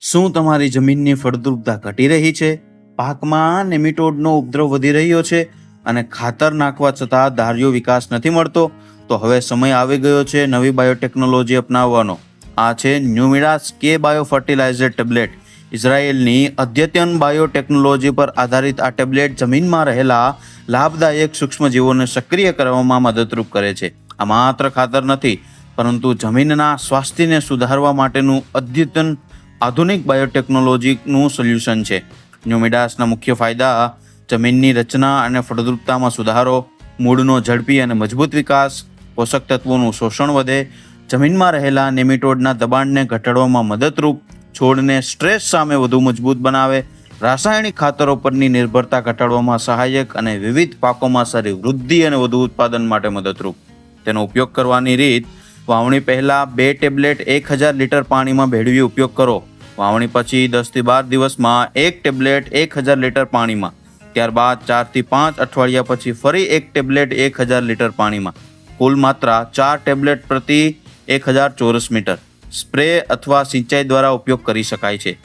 શું તમારી જમીનની ફળદ્રુપતા ઘટી રહી છે? પાકમાં નેમિટોડનો ઉપદ્રવ વધી રહ્યો છે અને ખાતર નાખવા છતાં ધાર્યો વિકાસ નથી મળતો? તો હવે સમય આવી ગયો છે નવી બાયોટેકનોલોજી અપનાવવાનો. આ છે ન્યુમિડાસ કે બાયો ફર્ટિલાઇઝર ટેબ્લેટ. ઇઝરાયેલની અદ્યતન બાયોટેકનોલોજી પર આધારિત આ ટેબ્લેટ જમીનમાં રહેલા લાભદાયક સૂક્ષ્મજીવોને સક્રિય કરવામાં મદદરૂપ કરે છે. આ માત્ર ખાતર નથી, પરંતુ જમીનના સ્વાસ્થ્યને સુધારવા માટેનું અદ્યતન આધુનિક બાયોટેકનોલોજીનું સોલ્યુશન છે. ન્યુમિડાસના મુખ્ય ફાયદા: જમીનની રચના અને ફળદ્રુપતામાં સુધારો, મૂળનો ઝડપી અને મજબૂત વિકાસ, પોષક તત્વોનું શોષણ વધે, જમીનમાં રહેલા નેમિટોડના દબાણને ઘટાડવામાં મદદરૂપ, છોડને સ્ટ્રેસ સામે વધુ મજબૂત બનાવે, રાસાયણિક ખાતરો પરની નિર્ભરતા ઘટાડવામાં સહાયક અને વિવિધ પાકોમાં સારી વૃદ્ધિ અને વધુ ઉત્પાદન માટે મદદરૂપ. તેનો ઉપયોગ કરવાની રીત: વાવણી પહેલા 2 ટેબ્લેટ 1000 લીટર પાણીમાં ભેળવી ઉપયોગ કરો. વાવણી પછી 10 થી 12 દિવસમાં 1 ટેબ્લેટ 1000 લીટર પાણીમાં. ત્યારબાદ 4 થી 5 અઠવાડિયા પછી ફરી 1 ટેબ્લેટ 1000 લીટર પાણીમાં. કુલ માત્રા 4 ટેબ્લેટ પ્રતિ 1000 ચોરસ મીટર. સ્પ્રે અથવા સિંચાઈ દ્વારા ઉપયોગ કરી શકાય છે.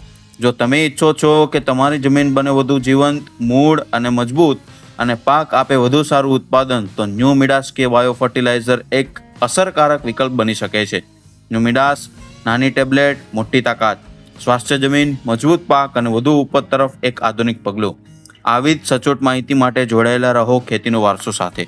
જો તમે ઈચ્છો છો કે તમારી જમીન બને વધુ જીવંત, મૂળ અને મજબૂત અને પાક આપે વધુ સારું ઉત્પાદન, તો ન્યુમિડાસ કે બાયો ફર્ટિલાઇઝર એક અસરકારક વિકલ્પ બની શકે છે. ન્યુમિડાસ, નાની ટેબ્લેટ, મોટી તાકાત, સ્વાસ્થ્ય જમીન, મજબૂત પાક અને વધુ ઉપજ તરફ એક આધુનિક પગલું. આવી જ સચોટ માહિતી માટે જોડાયેલા રહો ખેતીનો વારસો સાથે.